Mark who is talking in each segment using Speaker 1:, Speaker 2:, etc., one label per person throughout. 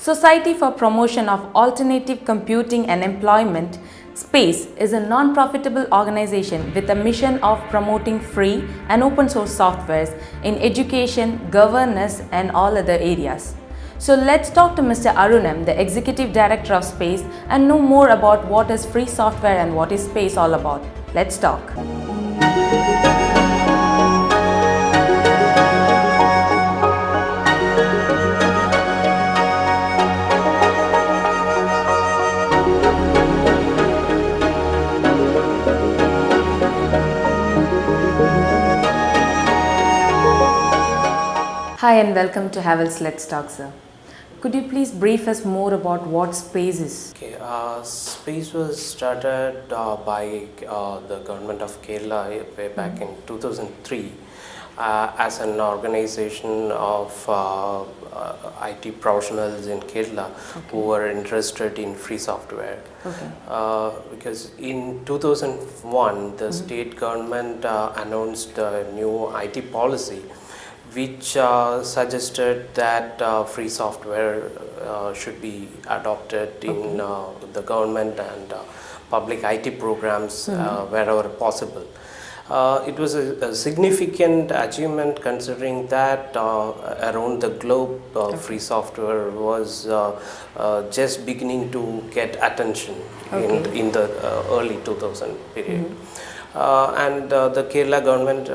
Speaker 1: Society for Promotion of Alternative Computing and Employment, SPACE is a non-profitable organization with a mission of promoting free and open source softwares in education, governance and all other areas. So let's talk to Mr. Arun, the Executive Director of SPACE, and know more about what is free software and what is SPACE all about. Let's talk. Hi and welcome to Havel's Let's Talk, sir. Could you please brief us more about what SPACE is?
Speaker 2: Okay, SPACE was started by the government of Kerala way back in 2003 as an organization of IT professionals in Kerala who were interested in free software. Because in 2001, the state government announced a new IT policy which suggested that free software should be adopted in the government and public IT programs wherever possible. It was a significant achievement considering that around the globe free software was just beginning to get attention in the early 2000 period. And the Kerala government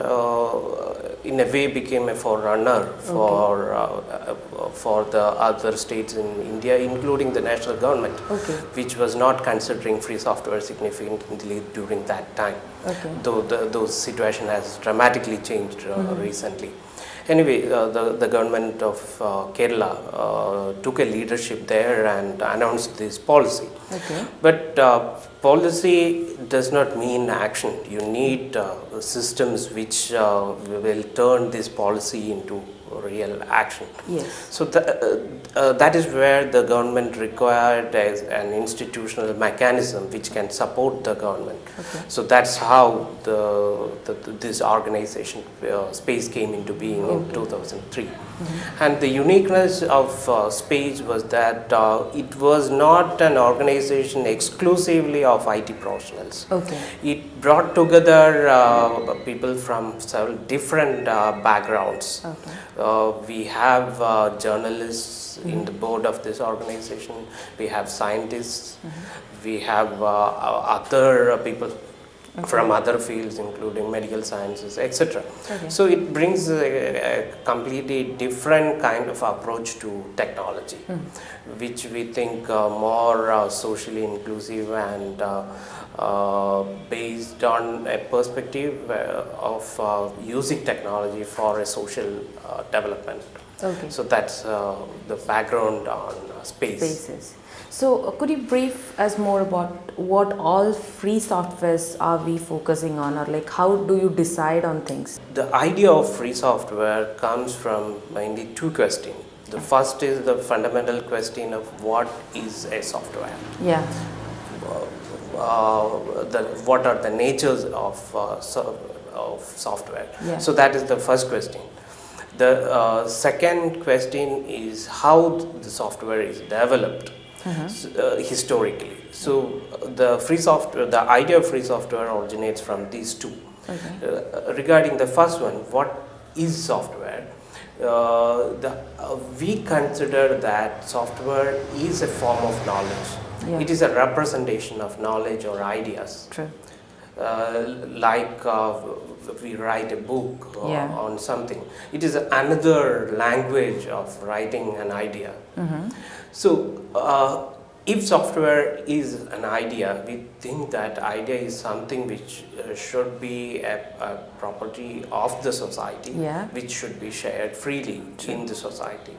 Speaker 2: in a way became a forerunner for the other states in India, including the national government, which was not considering free software significantly during that time, though the situation has dramatically changed recently. Anyway, the government of Kerala took a leadership there and announced this policy. But policy does not mean action. You need systems which will turn this policy into real action. So that is where the government required an institutional mechanism which can support the government. So that's how this organization SPACE came into being in 2003. And the uniqueness of SPACE was that it was not an organization exclusively of IT professionals. It brought together people from several different backgrounds. We have journalists in the board of this organization, we have scientists, we have other people from other fields including medical sciences, etc. So it brings a completely different kind of approach to technology, which we think more socially inclusive and based on a perspective of using technology for a social development. So that's the background on SPACE.
Speaker 1: So could you brief us more about what all free softwares are we focusing on, or like how do you decide on things?
Speaker 2: The idea of free software comes from mainly two questions. The first is the fundamental question of what is a software? What are the natures of software? So that is the first question. The second question is how the software is developed historically. So the idea of free software originates from these two. Regarding the first one, what is software? We consider that software is a form of knowledge. It is a representation of knowledge or ideas. Like we write a book on something. It is another language of writing an idea. So if software is an idea, we think that idea is something which should be a property of the society, which should be shared freely in the society.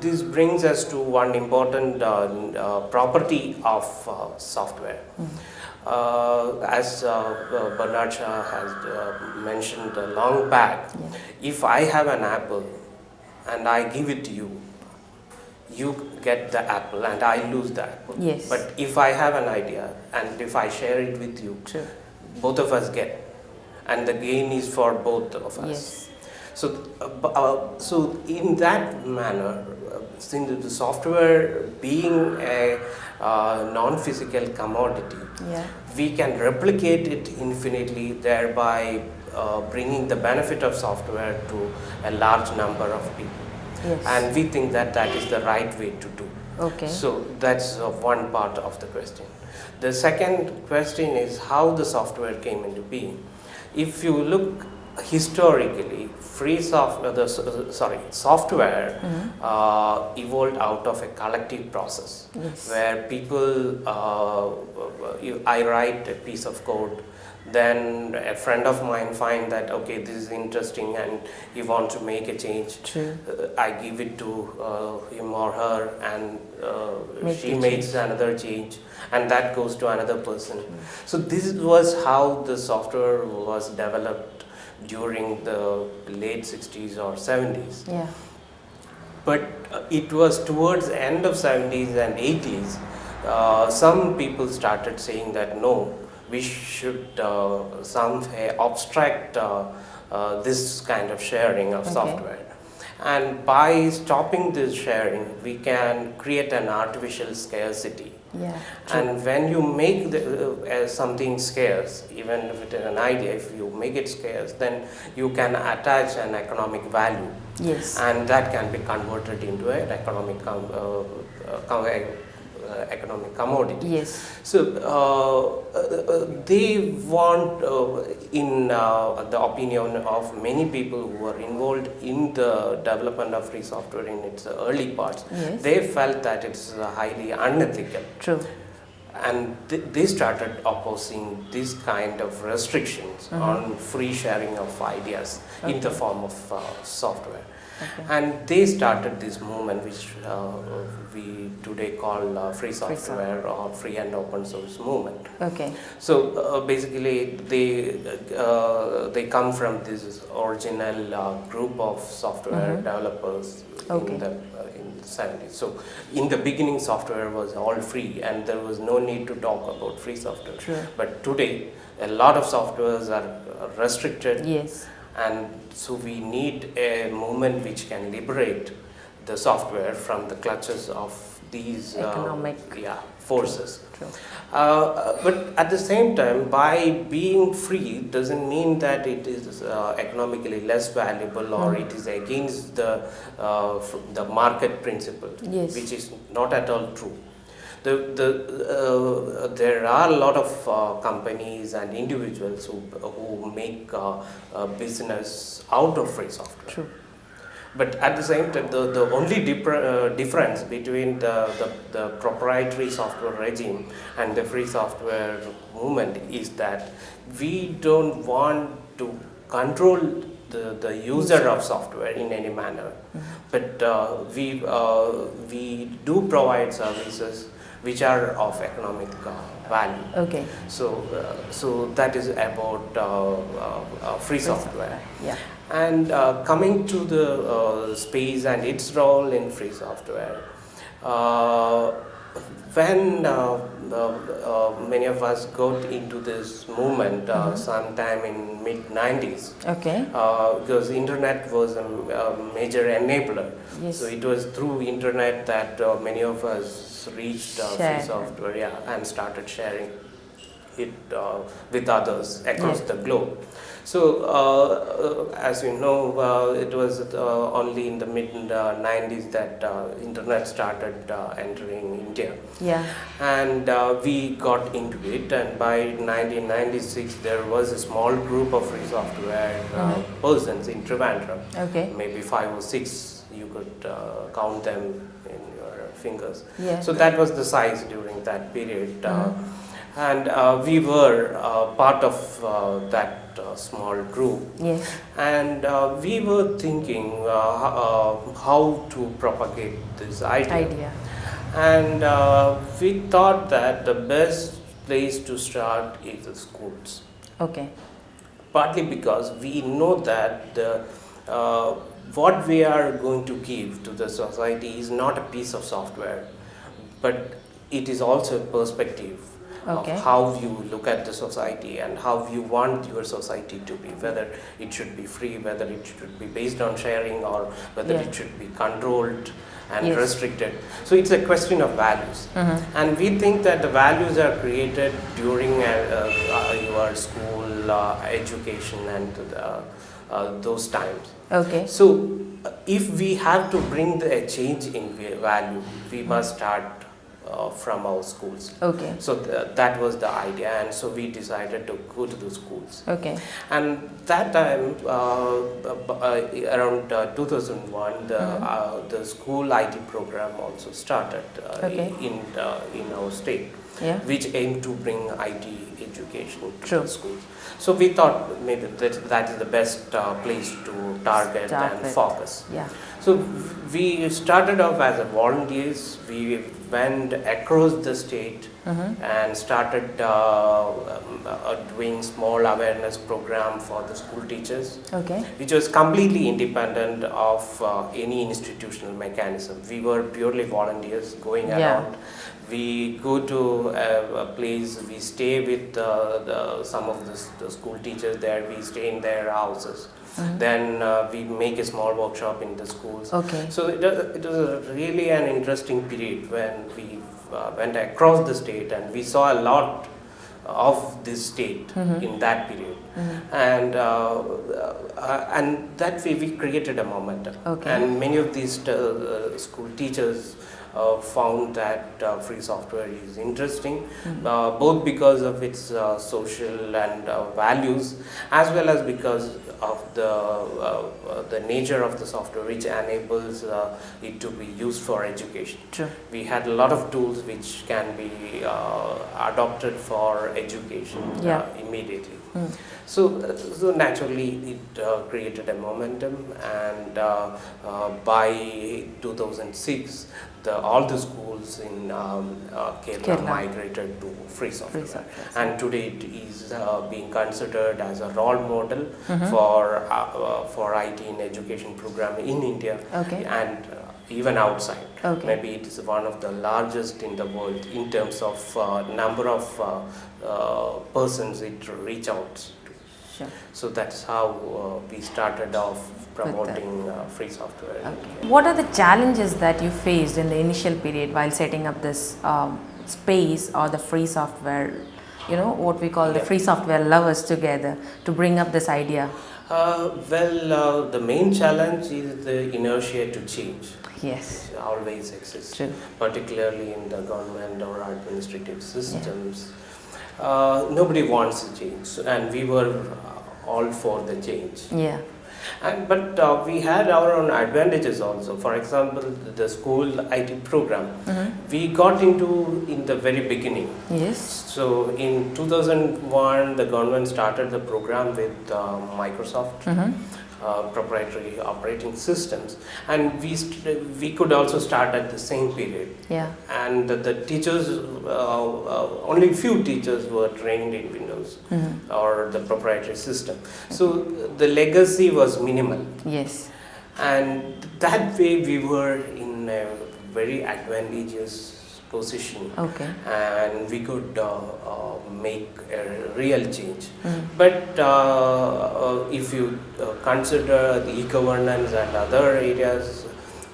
Speaker 2: This brings us to one important property of software. As Bernard Shaw has mentioned long back, if I have an apple and I give it to you, you get the apple and I lose the apple. But if I have an idea and if I share it with you, both of us get, and the gain is for both of us. So in that manner, since the software being a non-physical commodity, we can replicate it infinitely, thereby bringing the benefit of software to a large number of people.
Speaker 1: Yes.
Speaker 2: And we think that that is the right way to do.
Speaker 1: Okay.
Speaker 2: So that's one part of the question. The second question is how the software came into being. If you look historically, software evolved out of a collective process.
Speaker 1: Yes.
Speaker 2: Where people, I write a piece of code, then a friend of mine find that okay, this is interesting and he wants to make a change.
Speaker 1: True.
Speaker 2: I give it to him or her, and she makes another change, and that goes to another person. So this was how the software was developed during the late 60s or 70s.
Speaker 1: Yeah.
Speaker 2: But it was towards the end of 70s and 80s, some people started saying that no, we should somehow abstract this kind of sharing of software. And by stopping this sharing, we can create an artificial scarcity.
Speaker 1: Yeah.
Speaker 2: And when you make something scarce, even if it is an idea, if you make it scarce, then you can attach an economic value.
Speaker 1: Yes.
Speaker 2: And that can be converted into an economic commodity.
Speaker 1: Yes.
Speaker 2: So they want, in the opinion of many people who were involved in the development of free software in its early parts,
Speaker 1: Yes.
Speaker 2: they felt that it's highly unethical.
Speaker 1: True.
Speaker 2: And they started opposing this kind of restrictions on free sharing of ideas in the form of software. And they started this movement which we today call free software or free and open source movement.
Speaker 1: Okay.
Speaker 2: So basically they come from this original group of software developers in the 70s. So in the beginning, software was all free and there was no need to talk about free software.
Speaker 1: True.
Speaker 2: But today a lot of softwares are restricted.
Speaker 1: Yes.
Speaker 2: And so we need a movement which can liberate the software from the clutches of these
Speaker 1: economic
Speaker 2: forces.
Speaker 1: True.
Speaker 2: But at the same time, by being free doesn't mean that it is economically less valuable or it is against the market principle, which is not at all true. There are a lot of companies and individuals who make business out of free software.
Speaker 1: True.
Speaker 2: But at the same time, the only difference between the proprietary software regime and the free software movement is that we don't want to control the user of software in any manner, but we do provide services which are of economic value.
Speaker 1: Okay.
Speaker 2: So that is about free software.
Speaker 1: Yeah.
Speaker 2: And coming to the space and its role in free software, when many of us got into this movement sometime in mid-90s, because internet was a major enabler.
Speaker 1: Yes.
Speaker 2: So it was through internet that many of us reached free software and started sharing it with others across the globe. So as you know, it was only in the mid-90s that internet started entering India.
Speaker 1: Yeah.
Speaker 2: And we got into it, and by 1996 there was a small group of free software persons in Trivandrum.
Speaker 1: Okay.
Speaker 2: Maybe 5 or 6, you could count them in your fingers.
Speaker 1: Yeah.
Speaker 2: So that was the size during that period. And we were part of that small group.
Speaker 1: Yes.
Speaker 2: And we were thinking how to propagate this idea. And we thought that the best place to start is the schools.
Speaker 1: Okay.
Speaker 2: Partly because we know that what we are going to give to the society is not a piece of software, but it is also a perspective of how you look at the society and how you want your society to be, whether it should be free, whether it should be based on sharing, or whether it should be controlled and restricted. So it's a question of values, and we think that the values are created during your school education and those times.
Speaker 1: Okay.
Speaker 2: So if we have to bring a change in value, we must start from our schools.
Speaker 1: Okay.
Speaker 2: So that was the idea, and so we decided to go to the schools.
Speaker 1: Okay.
Speaker 2: And that time, around 2001, the school IT program also started in our state, which aimed to bring IT education to the schools. So we thought maybe that is the best place to target and focus.
Speaker 1: Yeah.
Speaker 2: So we started off as a volunteers. We went across the state and started doing small awareness program for the school teachers, which was completely independent of any institutional mechanism. We were purely volunteers going around. We go to a place, we stay with some of the school teachers there, we stay in their houses. Then we make a small workshop in the schools. So it was really an interesting period when we went across the state, and we saw a lot of this state in that period. And that way we created a momentum. And many of these school teachers found that free software is interesting, both because of its social and values, as well as because of the nature of the software, which enables it to be used for education. We had a lot of tools which can be adopted for education immediately. So naturally it created a momentum, and by 2006 all the schools in Kerala migrated to free software, and today it is being considered as a role model for IT in education program in India and even outside. Maybe it is one of the largest in the world in terms of number of persons it reach out to. So that's how we started off promoting free software.
Speaker 1: What are the challenges that you faced in the initial period while setting up this space or the free software, what we call the free software lovers together to bring up this idea?
Speaker 2: The main challenge is the inertia to change.
Speaker 1: Yes.
Speaker 2: It always exists, particularly in the government or administrative systems. Nobody wants to change, and we were all for the change. But we had our own advantages also. For example, the school IT program, we got into in the very beginning. So in 2001, the government started the program with Microsoft proprietary operating systems, and we could also start at the same period. And the teachers, only few teachers were trained in Windows or the proprietary system. So the legacy was minimal. And that way we were in a very advantageous position, and we could make a real change. But if you consider the e-governance and other areas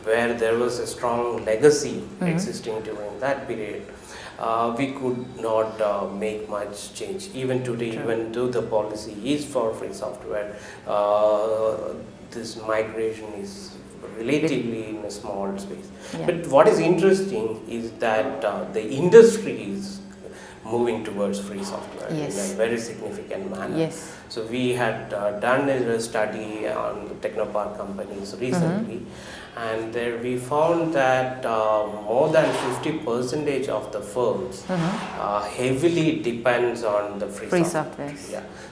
Speaker 2: where there was a strong legacy existing during that period, we could not make much change. Even today, even though the policy is for free software, this migration is relatively in a small space. But what is interesting is that the industry is moving towards free software in a very significant manner. So we had done a study on the Technopark companies recently, and there we found that more than 50% of the firms heavily depends on the free software.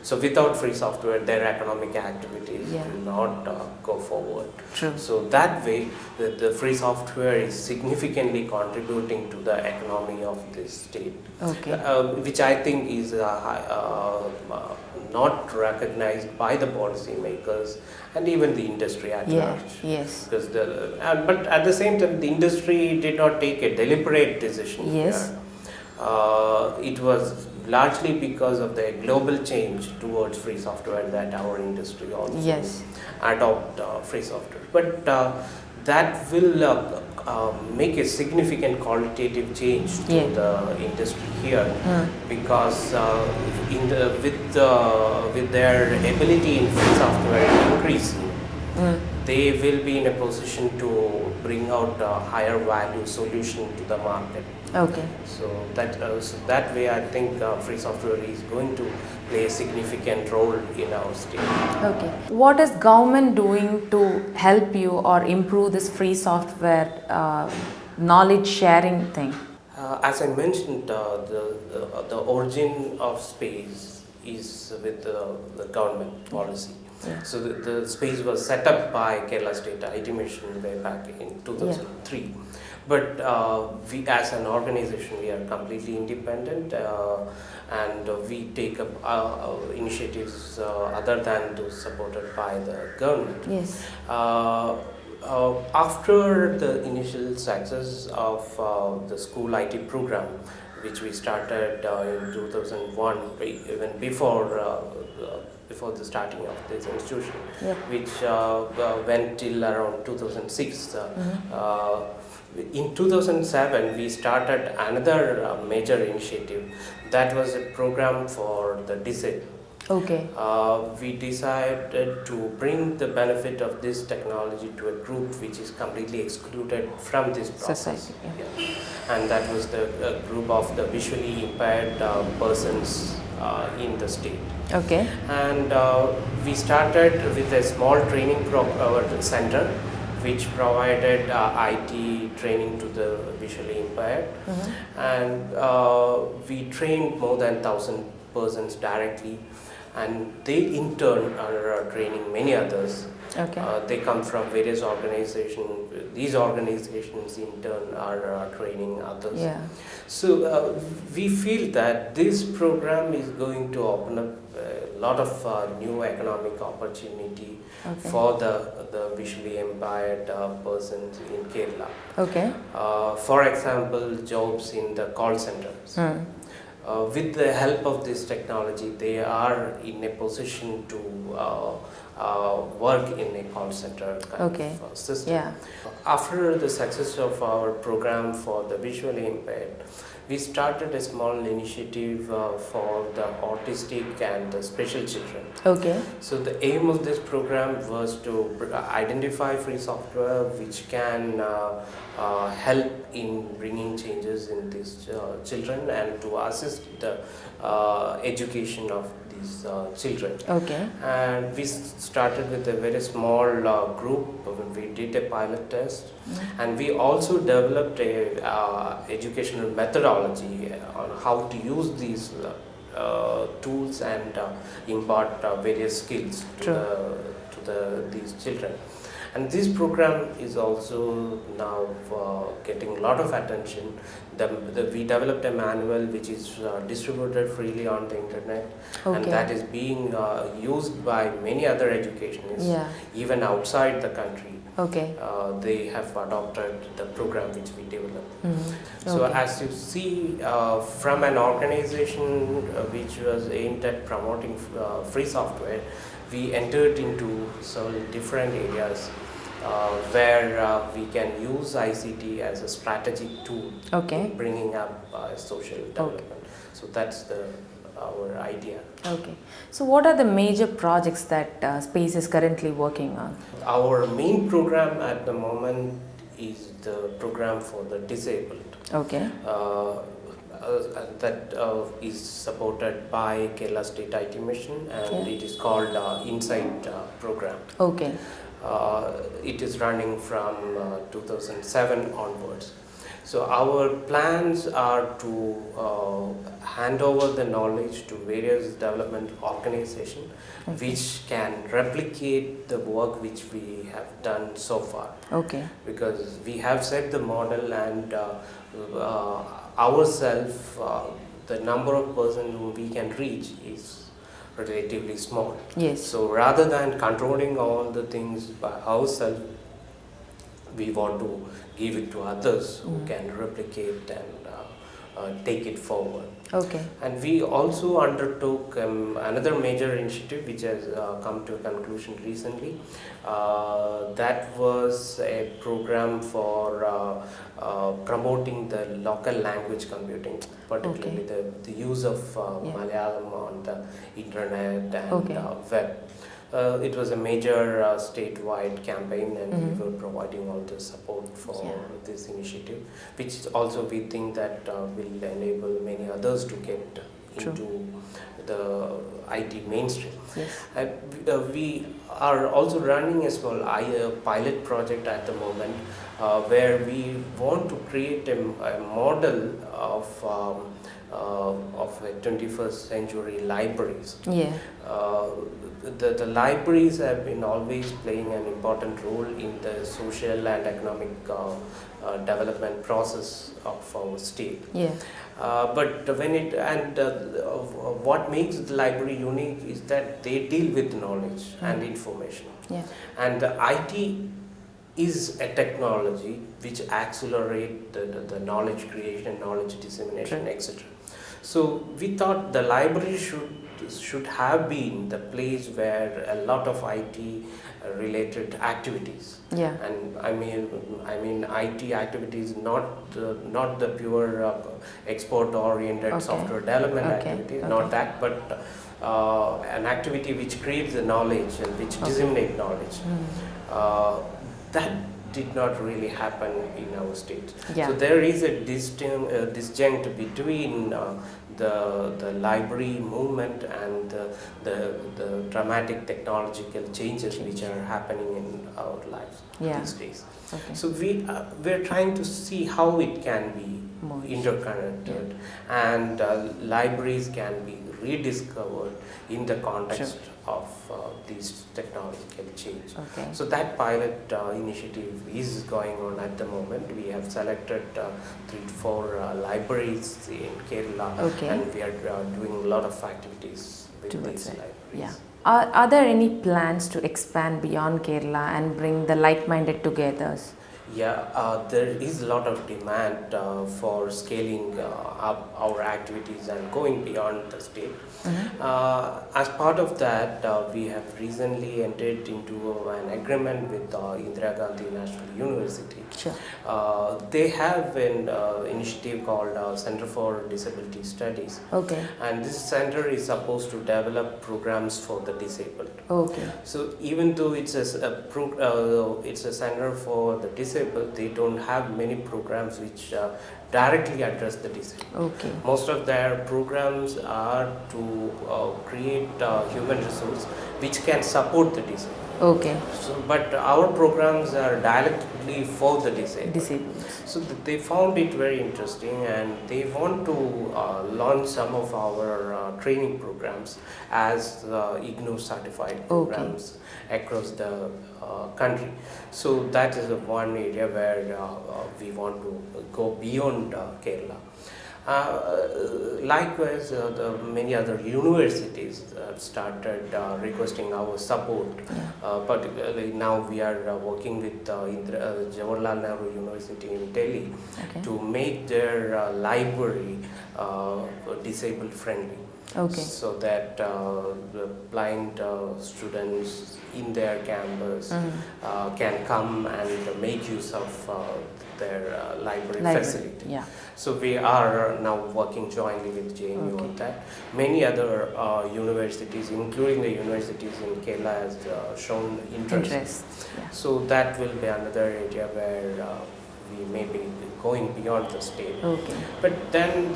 Speaker 2: So without free software, their economic activities will not go forward. So that way, the free software is significantly contributing to the economy of this state, which I think is not recognized by the policymakers and even the industry at large. Because but at the same time, the industry did not take a deliberate decision here. it was largely because of the global change towards free software that our industry also adopt free software. But that will make a significant qualitative change to the industry here, because with their ability in free software increasing, they will be in a position to bring out a higher value solution to the market.
Speaker 1: Okay.
Speaker 2: So that way, I think free software is going to play a significant role in our state.
Speaker 1: Okay. What is government doing to help you or improve this free software knowledge sharing thing?
Speaker 2: As I mentioned, the origin of space is with the government policy.
Speaker 1: Yeah.
Speaker 2: So the space was set up by Kerala State IT Mission way back in 2003. Yeah. But we as an organization, we are completely independent, and we take up initiatives other than those supported by the government.
Speaker 1: Yes.
Speaker 2: After the initial success of the school IT program, which we started in 2001, even before the starting of this institution, which went till around 2006. In 2007, we started another major initiative. That was a program for the disabled.
Speaker 1: Okay.
Speaker 2: We decided to bring the benefit of this technology to a group which is completely excluded from this process.
Speaker 1: Society.
Speaker 2: And that was the group of the visually impaired persons in the state.
Speaker 1: Okay. And
Speaker 2: we started with a small training center, which provided IT training to the visually impaired, and we trained more than 1,000 persons directly, and they in turn are training many others.
Speaker 1: Okay.
Speaker 2: They come from various organizations. These organizations in turn are training others.
Speaker 1: Yeah.
Speaker 2: So we feel that this program is going to open up a lot of new economic opportunity for the visually impaired persons in Kerala.
Speaker 1: Okay.
Speaker 2: For example, jobs in the call centers. With the help of this technology, they are in a position to work in a call center kind of system.
Speaker 1: Yeah.
Speaker 2: After the success of our program for the visually impaired, we started a small initiative for the autistic and the special children.
Speaker 1: Okay.
Speaker 2: So the aim of this program was to identify free software which can help in bringing changes in these children and to assist the education of these children.
Speaker 1: Okay.
Speaker 2: And we started with a very small group. We did a pilot test, and we also developed a educational methodology on how to use these tools and impart various skills to these children. And this program is also now getting a lot of attention. We developed a manual which is distributed freely on the internet, and that is being used by many other educationists, even outside the country.
Speaker 1: Okay.
Speaker 2: They have adopted the program which we developed. So as you see, from an organization which was aimed at promoting free software, we entered into several different areas where we can use ICT as a strategic tool in bringing up social development. So that's our idea.
Speaker 1: Okay. So what are the major projects that Space is currently working on?
Speaker 2: Our main program at the moment is the program for the disabled.
Speaker 1: Okay.
Speaker 2: That is supported by Kerala State IT Mission, and it is called Insight program.
Speaker 1: Okay.
Speaker 2: It is running from 2007 onwards. So our plans are to hand over the knowledge to various development organizations which can replicate the work which we have done so far.
Speaker 1: Okay.
Speaker 2: Because we have set the model, and ourselves, the number of persons whom we can reach is relatively small.
Speaker 1: Yes.
Speaker 2: So rather than controlling all the things by ourselves, we want to give it to others who can replicate and take it forward.
Speaker 1: Okay.
Speaker 2: And we also undertook another major initiative which has come to a conclusion recently. That was a program for promoting the local language computing, particularly the use of Malayalam on the internet and web. It was a major statewide campaign, and we were providing all the support for this initiative, which also we think that will enable many others to get into the IT mainstream.
Speaker 1: Yes.
Speaker 2: We are also running a small pilot project at the moment where we want to create a model of a 21st century libraries.
Speaker 1: Yeah.
Speaker 2: The libraries have been always playing an important role in the social and economic development process of our state.
Speaker 1: Yeah.
Speaker 2: But when what makes the library unique is that they deal with knowledge and information.
Speaker 1: Yeah.
Speaker 2: And IT is a technology which accelerates the knowledge creation, knowledge dissemination, etc. So we thought the library should have been the place where a lot of IT related activities.
Speaker 1: Yeah.
Speaker 2: And I mean IT activities, not the pure export oriented software development activity, not that, but an activity which creates the knowledge and which disseminates knowledge. That did not really happen in our state.
Speaker 1: Yeah.
Speaker 2: So there is a disjunct between the library movement and the dramatic technological changes which are happening in our lives these days.
Speaker 1: Okay.
Speaker 2: So we're trying to see how it can be interconnected, and libraries can be rediscovered in the context of these technological change.
Speaker 1: Okay.
Speaker 2: So that pilot initiative is going on at the moment. We have selected 3 to 4 libraries in Kerala, and we are doing a lot of activities with these libraries.
Speaker 1: Yeah. Are there any plans to expand beyond Kerala and bring the like-minded together?
Speaker 2: Yeah, there is a lot of demand for scaling up our activities and going beyond the state. As part of that, we have recently entered into an agreement with Indira Gandhi National University.
Speaker 1: Sure.
Speaker 2: They have an initiative called Center for Disability Studies.
Speaker 1: Okay.
Speaker 2: And this center is supposed to develop programs for the disabled.
Speaker 1: Okay.
Speaker 2: So even though it's a center for the disabled, they don't have many programs which directly address the disabled.
Speaker 1: Okay.
Speaker 2: Most of their programs are to create human resource which can support the disabled.
Speaker 1: Okay.
Speaker 2: So, but our programs are directly for the disabled. So they found it very interesting, and they want to launch some of our training programs as IGNOU certified programs across the country. So that is one area where we want to go beyond Kerala. Likewise, many other universities have started requesting our support. Particularly now we are working with Jawaharlal Nehru University in Delhi to make their library disabled friendly. So that the blind students in their campus can come and make use of their library facility.
Speaker 1: Yeah.
Speaker 2: So we are now working jointly with JNU on that. Many other universities, including the universities in Kerala, has shown interest. So that will be another area where we may be going beyond the state. But then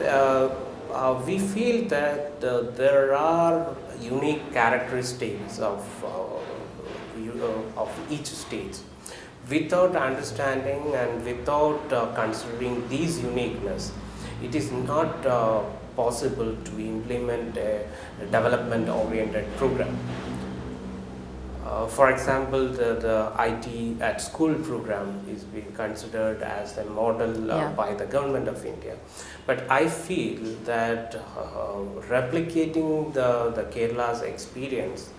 Speaker 2: we feel that there are unique characteristics of each state. Without understanding and without considering these uniqueness, it is not possible to implement a development-oriented program. For example, the IT at School program is being considered as a model by the government of India. But I feel that replicating the Kerala's experience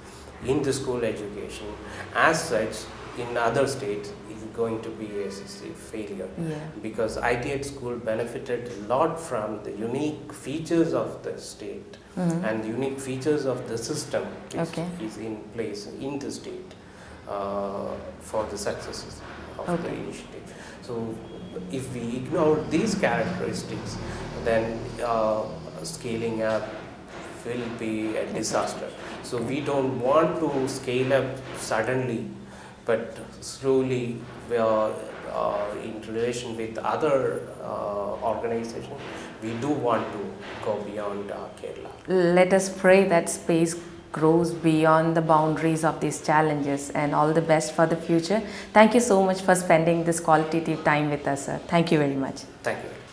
Speaker 2: in the school education as such in other states is going to be a failure.
Speaker 1: Yeah.
Speaker 2: Because ITH school benefited a lot from the unique features of the state and the unique features of the system which is in place in the state for the successes of the initiative. So if we ignore these characteristics, then scaling up will be a disaster. So we don't want to scale up suddenly, but slowly in relation with other organizations, we do want to go beyond Kerala.
Speaker 1: Let us pray that space grows beyond the boundaries of these challenges, and all the best for the future. Thank you so much for spending this qualitative time with us, sir. Thank you very much.
Speaker 2: Thank you.